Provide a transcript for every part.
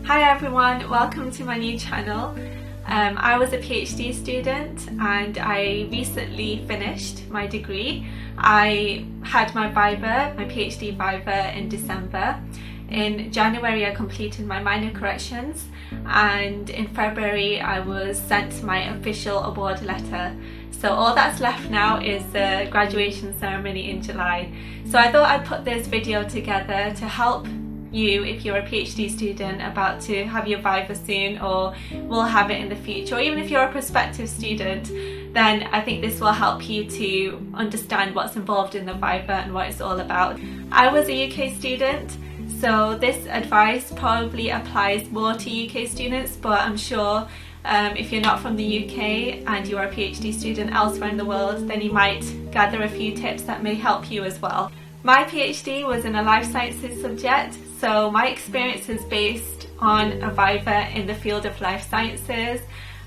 Hi everyone, welcome to my new channel. I was a PhD student and I recently finished my degree. I had my Viva, my PhD Viva in December. In January I completed my minor corrections, and in February I was sent my official award letter. So all that's left now is the graduation ceremony in July. So I thought I'd put this video together to help you if you're a PhD student about to have your Viva soon or will have it in the future, or even if you're a prospective student, then I think this will help you to understand what's involved in the Viva and what it's all about. I was a UK student, so this advice probably applies more to UK students, but I'm sure if you're not from the UK and you're a PhD student elsewhere in the world, then you might gather a few tips that may help you as well. My PhD was in a life sciences subject, so my experience is based on a Viva in the field of life sciences,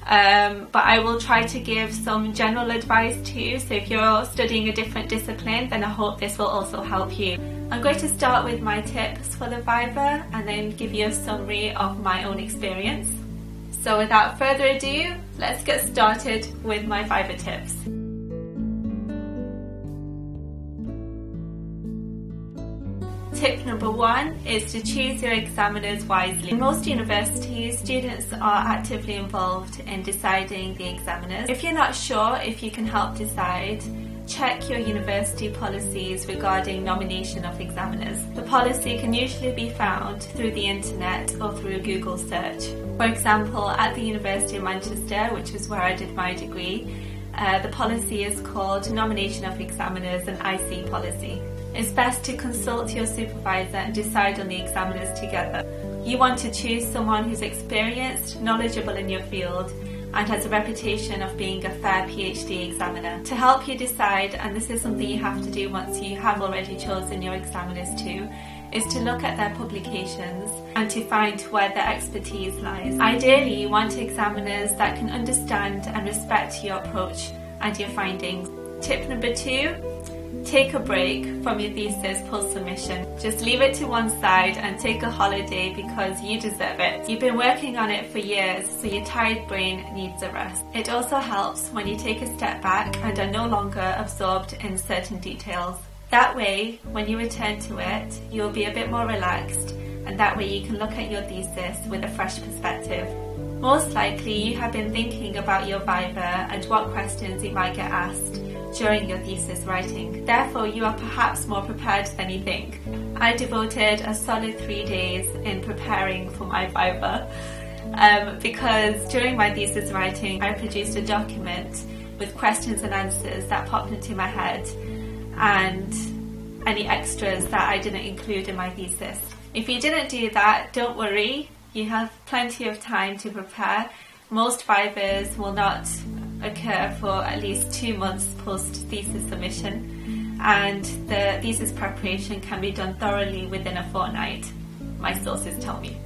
but I will try to give some general advice too, so if you're studying a different discipline, then I hope this will also help you. I'm going to start with my tips for the Viva and then give you a summary of my own experience. So without further ado, let's get started with my Viva tips. Tip number 1 is to choose your examiners wisely. In most universities, students are actively involved in deciding the examiners. If you're not sure if you can help decide, check your university policies regarding nomination of examiners. The policy can usually be found through the internet or through a Google search. For example, at the University of Manchester, which is where I did my degree, the policy is called Nomination of Examiners and IC policy. It's best to consult your supervisor and decide on the examiners together. You want to choose someone who's experienced, knowledgeable in your field, and has a reputation of being a fair PhD examiner. To help you decide, and this is something you have to do once you have already chosen your examiners too, is to look at their publications and to find where their expertise lies. Ideally, you want examiners that can understand and respect your approach and your findings. Tip number 2, take a break from your thesis post-submission. Just leave it to one side and take a holiday because you deserve it. You've been working on it for years, so your tired brain needs a rest. It also helps when you take a step back and are no longer absorbed in certain details. That way, when you return to it, you'll be a bit more relaxed, and that way you can look at your thesis with a fresh perspective. Most likely, you have been thinking about your Viva and what questions you might get asked during your thesis writing. Therefore, you are perhaps more prepared than you think. I devoted a solid 3 days in preparing for my Viva because during my thesis writing, I produced a document with questions and answers that popped into my head and any extras that I didn't include in my thesis. If you didn't do that, don't worry, you have plenty of time to prepare. Most Vivas will not occur for at least 2 months post-thesis submission, and the thesis preparation can be done thoroughly within a fortnight, my sources tell me.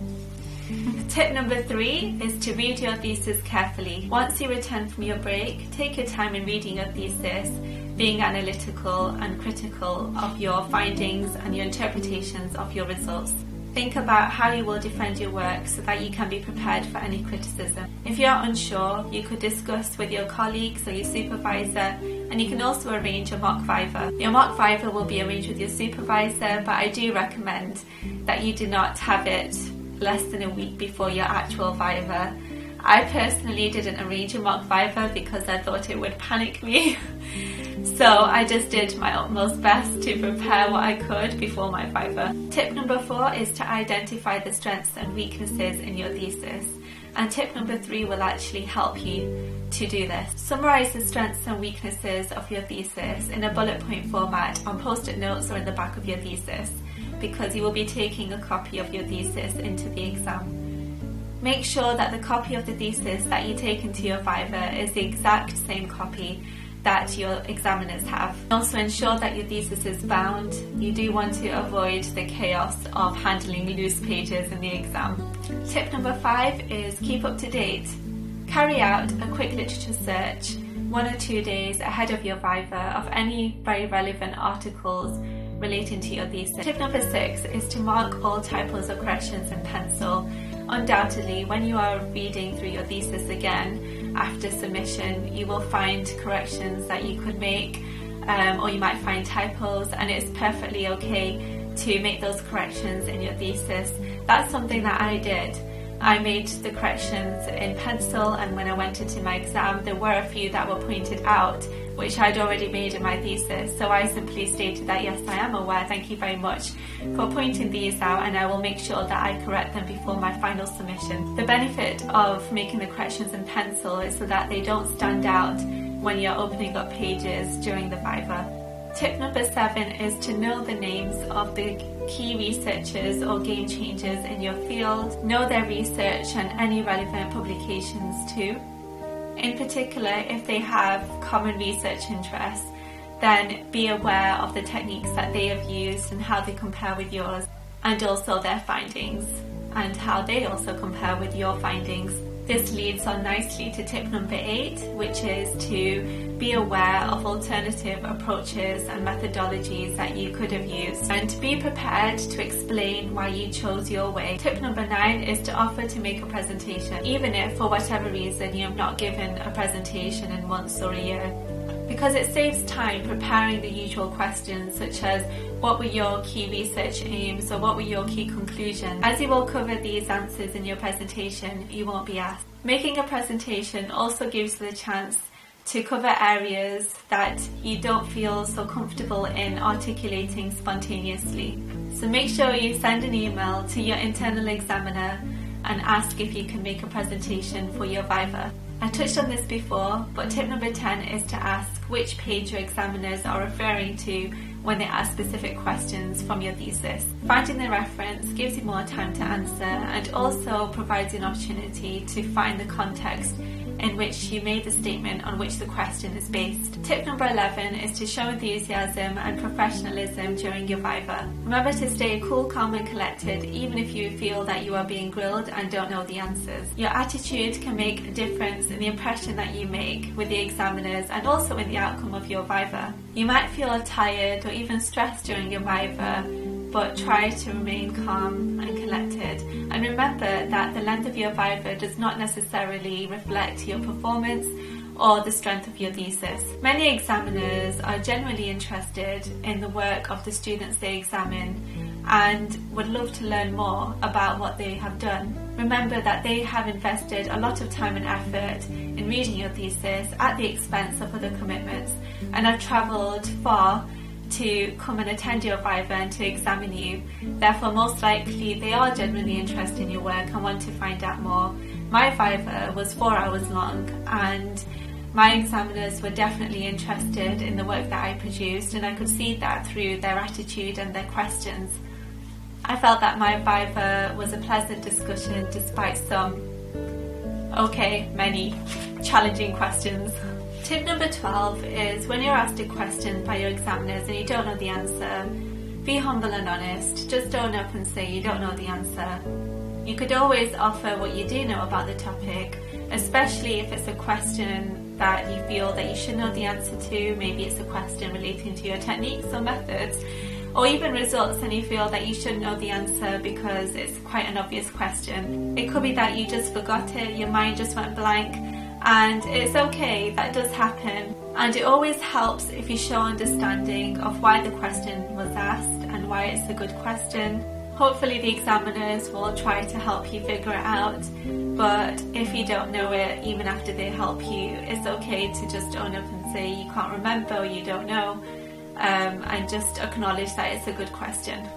Tip number 3 is to read your thesis carefully. Once you return from your break, take your time in reading your thesis, being analytical and critical of your findings and your interpretations of your results. Think about how you will defend your work so that you can be prepared for any criticism. If you are unsure, you could discuss with your colleagues or your supervisor, and you can also arrange a mock Viva. Your mock Viva will be arranged with your supervisor, but I do recommend that you do not have it less than a week before your actual Viva. I personally didn't arrange a mock Viva because I thought it would panic me. So I just did my utmost best to prepare what I could before my Viva. Tip number 4 is to identify the strengths and weaknesses in your thesis. And tip number 3 will actually help you to do this. Summarize the strengths and weaknesses of your thesis in a bullet point format on post-it notes or in the back of your thesis, because you will be taking a copy of your thesis into the exam. Make sure that the copy of the thesis that you take into your Viva is the exact same copy that your examiners have. Also ensure that your thesis is bound. You do want to avoid the chaos of handling loose pages in the exam. Tip number 5 is keep up to date. Carry out a quick literature search 1 or 2 days ahead of your Viva of any very relevant articles relating to your thesis. Tip number 6 is to mark all typos or corrections in pencil undoubtedly when you are reading through your thesis again after submission, you will find corrections that you could make, or you might find typos, and it's perfectly okay to make those corrections in your thesis. That's something that I did. I made the corrections in pencil, and when I went into my exam there were a few that were pointed out which I'd already made in my thesis, so I simply stated that yes, I am aware, thank you very much for pointing these out, and I will make sure that I correct them before my final submission. The benefit of making the corrections in pencil is so that they don't stand out when you're opening up pages during the Viva. Tip number 7 is to know the names of the key researchers or game changers in your field. Know their research and any relevant publications too. In particular, if they have common research interests, then be aware of the techniques that they have used and how they compare with yours, and also their findings and how they also compare with your findings. This leads on nicely to tip number 8, which is to be aware of alternative approaches and methodologies that you could have used, and to be prepared to explain why you chose your way. Tip number 9 is to offer to make a presentation, even if for whatever reason you have not given a presentation in months or a year, because it saves time preparing the usual questions such as what were your key research aims or what were your key conclusions. As you will cover these answers in your presentation, you won't be asked. Making a presentation also gives you the chance to cover areas that you don't feel so comfortable in articulating spontaneously. So make sure you send an email to your internal examiner and ask if you can make a presentation for your Viva. I touched on this before, but tip number 10 is to ask which page your examiners are referring to when they ask specific questions from your thesis. Finding the reference gives you more time to answer and also provides you an opportunity to find the context in which you made the statement on which the question is based. Tip number 11 is to show enthusiasm and professionalism during your Viva. Remember to stay cool, calm and collected even if you feel that you are being grilled and don't know the answers. Your attitude can make a difference in the impression that you make with the examiners and also in the outcome of your Viva. You might feel tired or even stressed during your Viva, but try to remain calm and collected. And remember that the length of your Viva does not necessarily reflect your performance or the strength of your thesis. Many examiners are genuinely interested in the work of the students they examine and would love to learn more about what they have done. Remember that they have invested a lot of time and effort in reading your thesis at the expense of other commitments and have travelled far to come and attend your Viva and to examine you. Therefore, most likely they are genuinely interested in your work and want to find out more. My Viva was 4 hours long and my examiners were definitely interested in the work that I produced, and I could see that through their attitude and their questions. I felt that my Viva was a pleasant discussion despite many challenging questions. Tip number 12 is when you're asked a question by your examiners and you don't know the answer, be humble and honest. Just own up and say you don't know the answer. You could always offer what you do know about the topic, especially if it's a question that you feel that you should know the answer to. Maybe it's a question relating to your techniques or methods, or even results, and you feel that you should know the answer because it's quite an obvious question. It could be that you just forgot it, your mind just went blank, and it's okay, that does happen. And it always helps if you show understanding of why the question was asked and why it's a good question. Hopefully the examiners will try to help you figure it out, but if you don't know it, even after they help you, it's okay to just own up and say you can't remember or you don't know, and just acknowledge that it's a good question.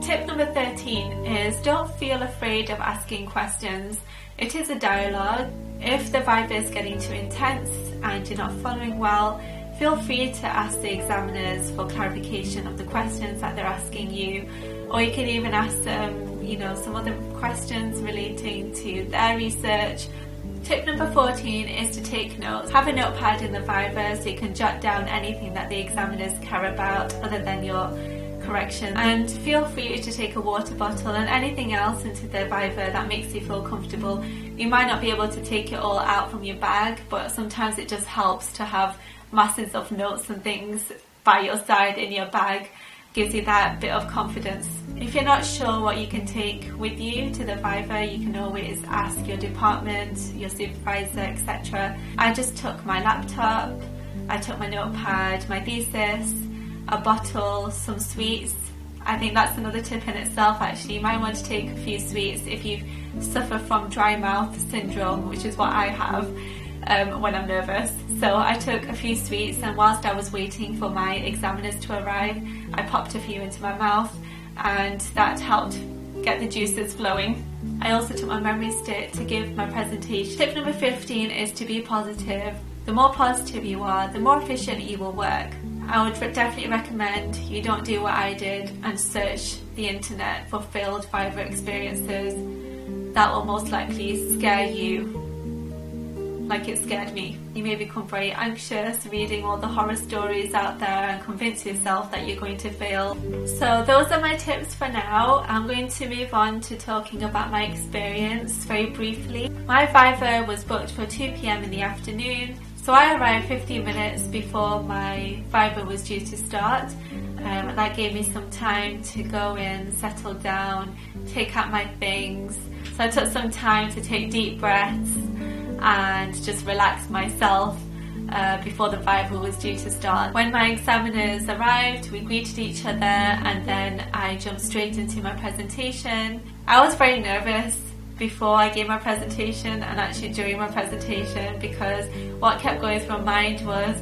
Tip number 13 is don't feel afraid of asking questions. It is a dialogue. If the Viva is getting too intense and you're not following well, feel free to ask the examiners for clarification of the questions that they're asking you, or you can even ask them, some other questions relating to their research. Tip number 14 is to take notes. Have a notepad in the Viva so you can jot down anything that the examiners care about other than your correction, and feel free to take a water bottle and anything else into the Viva that makes you feel comfortable. You might not be able to take it all out from your bag, but sometimes it just helps to have masses of notes and things by your side in your bag. Gives you that bit of confidence If you're not sure what you can take with you to the Viva, you can always ask your department, your supervisor, etc. I just took my laptop, I took my notepad, my thesis, a bottle, some sweets. I think that's another tip in itself actually. You might want to take a few sweets if you suffer from dry mouth syndrome, which is what I have when I'm nervous. So I took a few sweets, and whilst I was waiting for my examiners to arrive, I popped a few into my mouth, and that helped get the juices flowing. I also took my memory stick to give my presentation. Tip number 15 is to be positive. The more positive you are, the more efficient you will work. I would definitely recommend you don't do what I did and search the internet for failed Viva experiences. That will most likely scare you like it scared me. You may become very anxious reading all the horror stories out there and convince yourself that you're going to fail. So those are my tips for now. I'm going to move on to talking about my experience very briefly. My Viva was booked for 2 p.m. in the afternoon. So I arrived 15 minutes before my Viva was due to start. That gave me some time to go in, settle down, take out my things. So I took some time to take deep breaths and just relax myself before the Viva was due to start. When my examiners arrived, we greeted each other, and then I jumped straight into my presentation. I was very nervous before I gave my presentation and actually during my presentation, because what kept going through my mind was,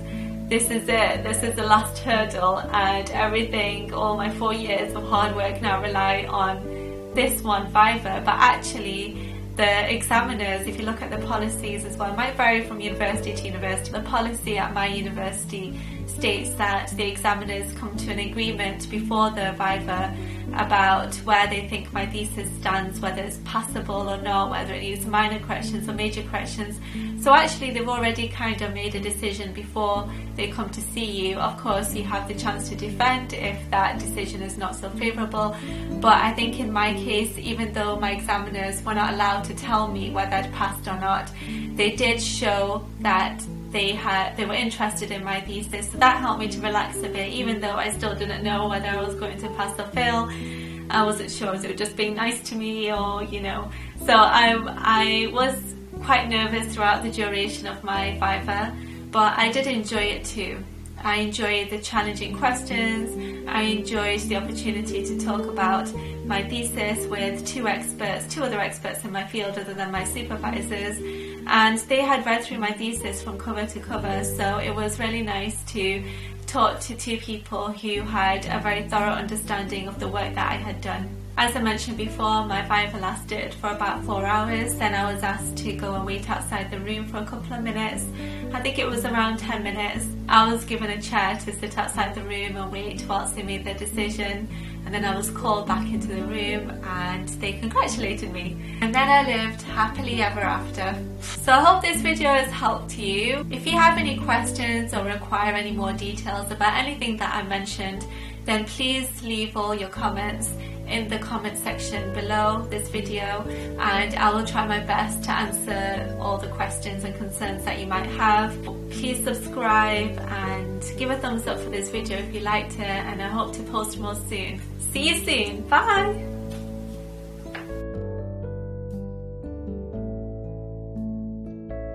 this is it, this is the last hurdle, and everything, all my 4 years of hard work now rely on this one Viva. But actually the examiners, if you look at the policies as well, it might vary from university to university. The policy at my university states that the examiners come to an agreement before the Viva about where they think my thesis stands, whether it's passable or not, whether it needs minor corrections or major corrections. So actually they've already kind of made a decision before they come to see you. Of course you have the chance to defend if that decision is not so favourable, but I think in my case, even though my examiners were not allowed to tell me whether I'd passed or not, they did show that they were interested in my thesis, so that helped me to relax a bit, even though I still didn't know whether I was going to pass or fail. I wasn't sure if they were just being nice to me or, you know. So I was quite nervous throughout the duration of my Viva, but I did enjoy it too. I enjoyed the challenging questions. I enjoyed the opportunity to talk about my thesis with two other experts in my field other than my supervisors, and they had read through my thesis from cover to cover, so it was really nice to talk to two people who had a very thorough understanding of the work that I had done. As I mentioned before, my Viva lasted for about 4 hours. Then I was asked to go and wait outside the room for a couple of minutes. I think it was around 10 minutes. I was given a chair to sit outside the room and wait whilst they made their decision. And then I was called back into the room and they congratulated me. And then I lived happily ever after. So I hope this video has helped you. If you have any questions or require any more details about anything that I mentioned, then please leave all your comments in the comment section below this video, and I will try my best to answer all the questions and concerns that you might have. Please subscribe and give a thumbs up for this video if you liked it, and I hope to post more soon. See you soon. Bye!